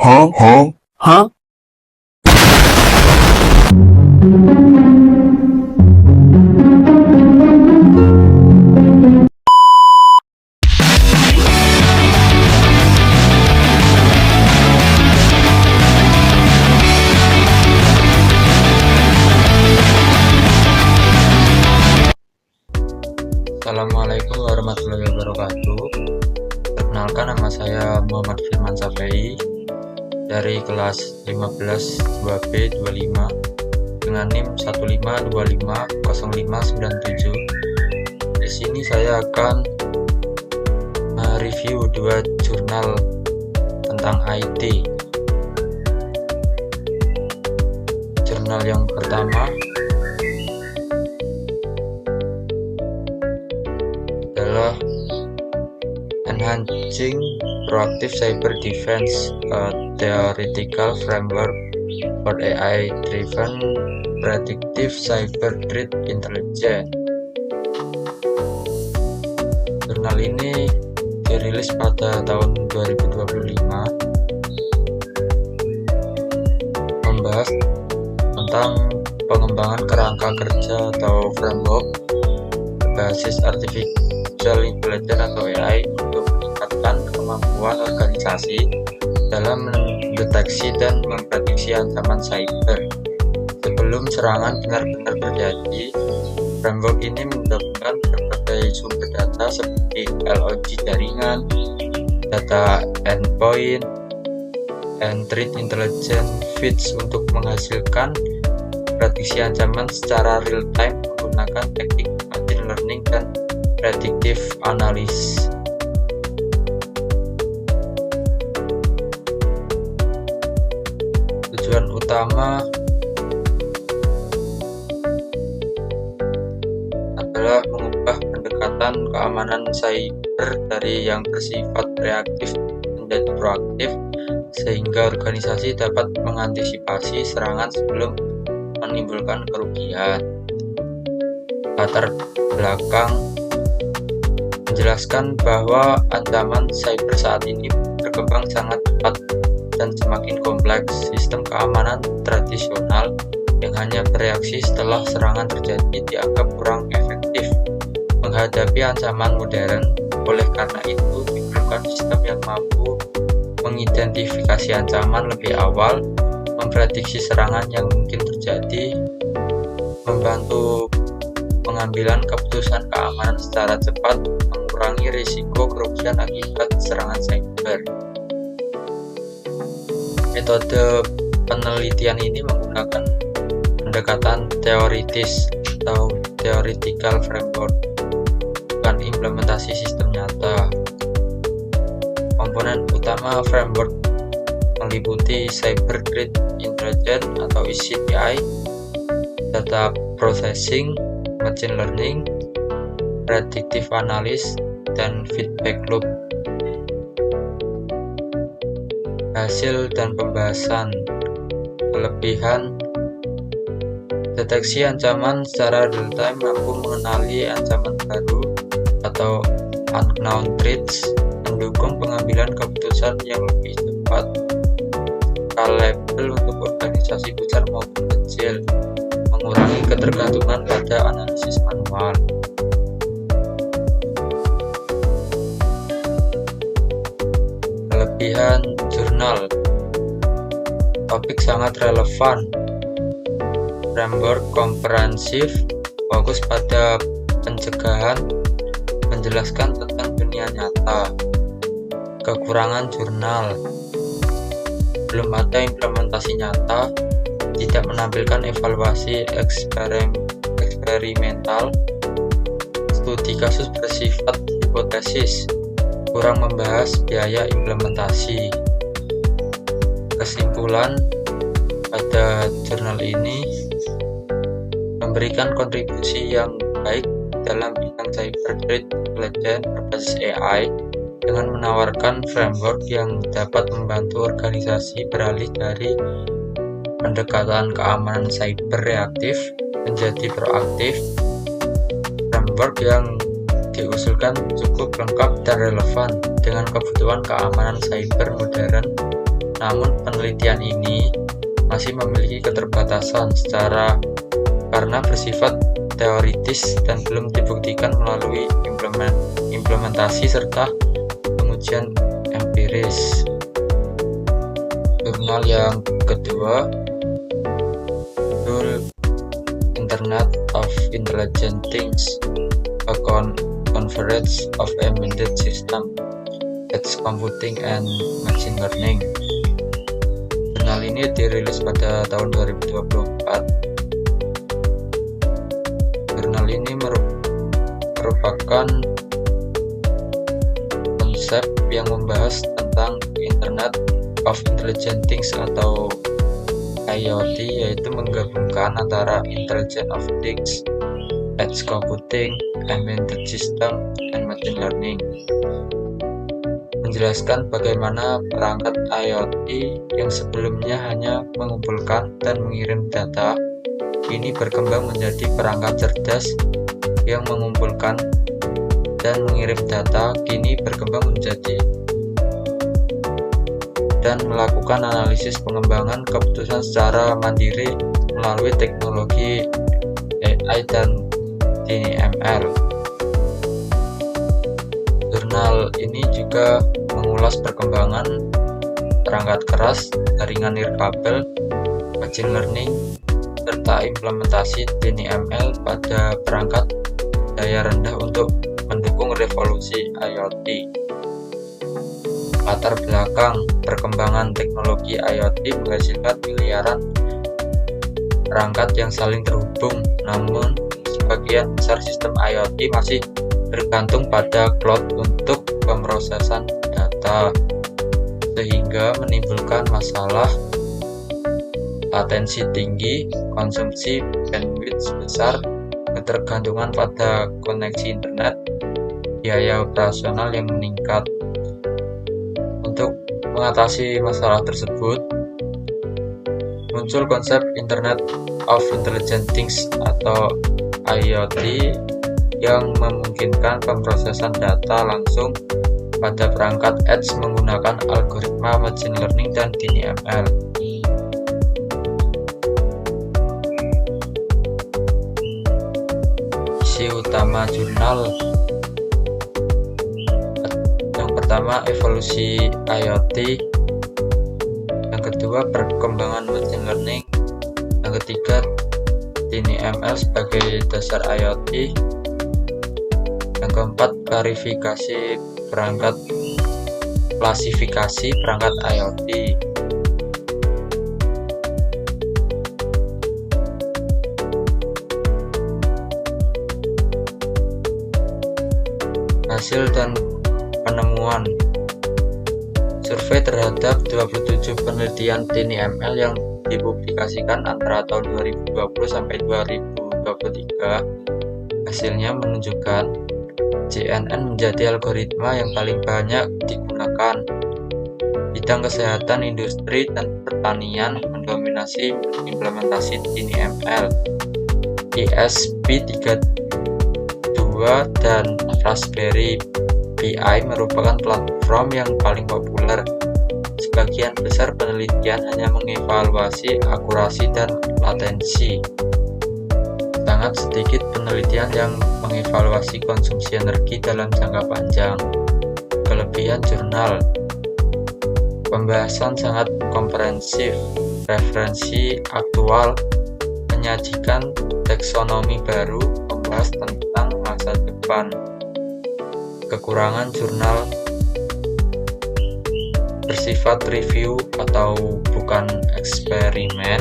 Huh? Huh? Huh? Assalamualaikum warahmatullahi wabarakatuh. Perkenalkan, nama saya Muhammad Firman Safei dari kelas 15 2B 25 dengan NIM 152500597. Di sini saya akan mereview dua jurnal tentang IT. Jurnal yang pertama adalah Enhancing Proactive Cyber Defense, a Theoretical Framework for AI-Driven Predictive Cyber Threat Intelligence. Jurnal ini dirilis pada tahun 2025, membahas tentang pengembangan kerangka kerja atau framework berbasis artificial intelligence atau AI untuk meningkatkan kemampuan organisasi dalam mendeteksi dan memprediksi ancaman cyber sebelum serangan benar-benar terjadi. Framework ini menggabungkan berbagai sumber data seperti log jaringan, data endpoint, and threat intelligence feeds untuk menghasilkan prediksi ancaman secara real time menggunakan teknik machine learning dan predictive analysis. Tujuan utama adalah mengubah pendekatan keamanan cyber dari yang bersifat reaktif menjadi proaktif, sehingga organisasi dapat mengantisipasi serangan sebelum menimbulkan kerugian. Latar belakang menjelaskan bahwa ancaman cyber saat ini berkembang sangat cepat dan semakin kompleks. Sistem keamanan tradisional yang hanya bereaksi setelah serangan terjadi dianggap kurang efektif menghadapi ancaman modern. Oleh karena itu, diperlukan sistem yang mampu mengidentifikasi ancaman lebih awal, memprediksi serangan yang mungkin terjadi, membantu pengambilan keputusan keamanan secara cepat, mengurangi risiko kerugian akibat serangan cyber. Metode penelitian ini menggunakan pendekatan teoritis atau theoretical framework, bukan implementasi sistem nyata. Komponen utama framework meliputi Cyber Threat Intelligence atau CTI, data processing, machine learning, predictive analysis, dan feedback loop. Hasil dan pembahasan. Kelebihan: deteksi ancaman secara real time, mampu mengenali ancaman baru atau unknown threats, mendukung pengambilan keputusan yang lebih cepat, scalable untuk organisasi besar maupun kecil, mengurangi ketergantungan pada analisis manual. Kelebihan jurnal: topik sangat relevan, framework komprehensif, fokus pada pencegahan, menjelaskan tentang dunia nyata. Kekurangan jurnal: belum ada implementasi nyata, tidak menampilkan evaluasi eksperimental, studi kasus bersifat hipotesis, kurang membahas biaya implementasi. Kesimpulan, pada jurnal ini memberikan kontribusi yang baik dalam bidang cyber threat intelligence berbasis AI dengan menawarkan framework yang dapat membantu organisasi beralih dari pendekatan keamanan cyber reaktif menjadi proaktif. Framework yang diusulkan cukup lengkap dan relevan dengan kebutuhan keamanan cyber modern Namun penelitian ini masih memiliki keterbatasan karena bersifat teoritis dan belum dibuktikan melalui implementasi serta pengujian empiris. Jurnal yang kedua, judul Internet of Intelligent Things, a Convergence of Embedded System, Edge Computing and Machine Learning. Jurnal ini dirilis pada tahun 2024. Jurnal ini merupakan konsep yang membahas tentang Internet of Intelligent Things atau IoT, yaitu menggabungkan antara Intelligent of Things, Edge Computing, Embedded System, dan Machine Learning. Menjelaskan bagaimana perangkat IoT yang sebelumnya hanya mengumpulkan dan mengirim data, kini berkembang menjadi perangkat cerdas yang mengumpulkan dan mengirim data, kini berkembang menjadi dan melakukan analisis pengembangan keputusan secara mandiri melalui teknologi AI dan TNML. Jurnal ini juga mengulas perkembangan perangkat keras, jaringan nirkabel, machine learning, serta implementasi TNML pada perangkat daya rendah untuk mendukung revolusi IoT. Latar belakang perkembangan teknologi IoT menghasilkan miliaran perangkat yang saling terhubung, namun sebagian besar sistem IoT masih bergantung pada cloud untuk pemrosesan data, sehingga menimbulkan masalah latensi tinggi, konsumsi bandwidth besar, ketergantungan pada koneksi internet, biaya operasional yang meningkat. Untuk mengatasi masalah tersebut, muncul konsep Internet of Intelligent Things atau IoT yang memungkinkan pemrosesan data langsung pada perangkat edge menggunakan algoritma machine learning dan TNML. Isi utama jurnal: pertama, evolusi IoT, yang kedua, perkembangan machine learning, yang ketiga, TNML sebagai dasar IoT, yang keempat, klasifikasi perangkat IoT. Hasil dan penemuan: survei terhadap 27 penelitian TNML yang dipublikasikan antara tahun 2020 sampai 2023. Hasilnya menunjukkan CNN menjadi algoritma yang paling banyak digunakan. Bidang kesehatan, industri, dan pertanian mendominasi implementasi TNML. ESP32 dan Raspberry Pi merupakan platform yang paling populer. Sebagian besar penelitian hanya mengevaluasi akurasi dan latensi. Sangat sedikit penelitian yang mengevaluasi konsumsi energi dalam jangka panjang. Kelebihan jurnal: pembahasan sangat komprehensif, referensi aktual, menyajikan taksonomi baru, membahas tentang masa depan. Kekurangan jurnal: bersifat review atau bukan eksperimen,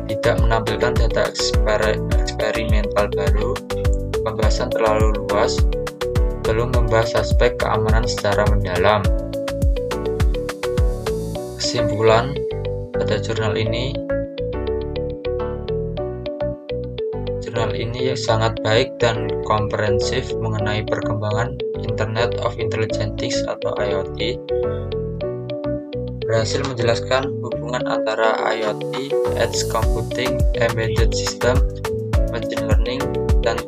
tidak menampilkan data eksperimental baru, pembahasan terlalu luas, belum membahas aspek keamanan secara mendalam. Kesimpulan pada jurnal ini sangat baik dan komprehensif mengenai perkembangan Internet of Intelligent Things atau IoT. Berhasil menjelaskan hubungan antara IoT, Edge Computing, Embedded System, Machine Learning, dan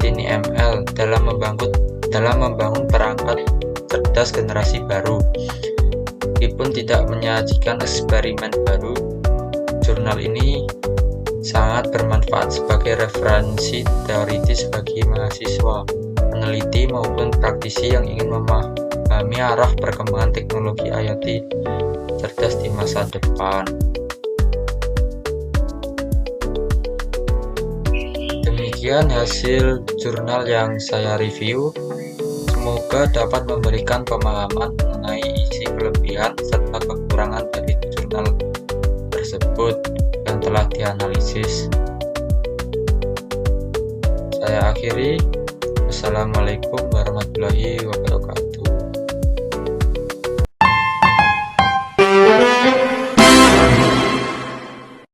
TNML dalam membangun perangkat cerdas generasi baru. Meskipun tidak menyajikan eksperimen baru, jurnal ini sangat bermanfaat sebagai referensi teoritis bagi mahasiswa, peneliti maupun praktisi yang ingin memahami arah perkembangan teknologi IoT cerdas di masa depan. Demikian hasil jurnal yang saya review. Semoga dapat memberikan pemahaman mengenai isi kelebihan serta kekurangan dari jurnal tersebut yang telah dianalisis. Saya akhiri. Wassalamualaikum warahmatullahi wabarakatuh.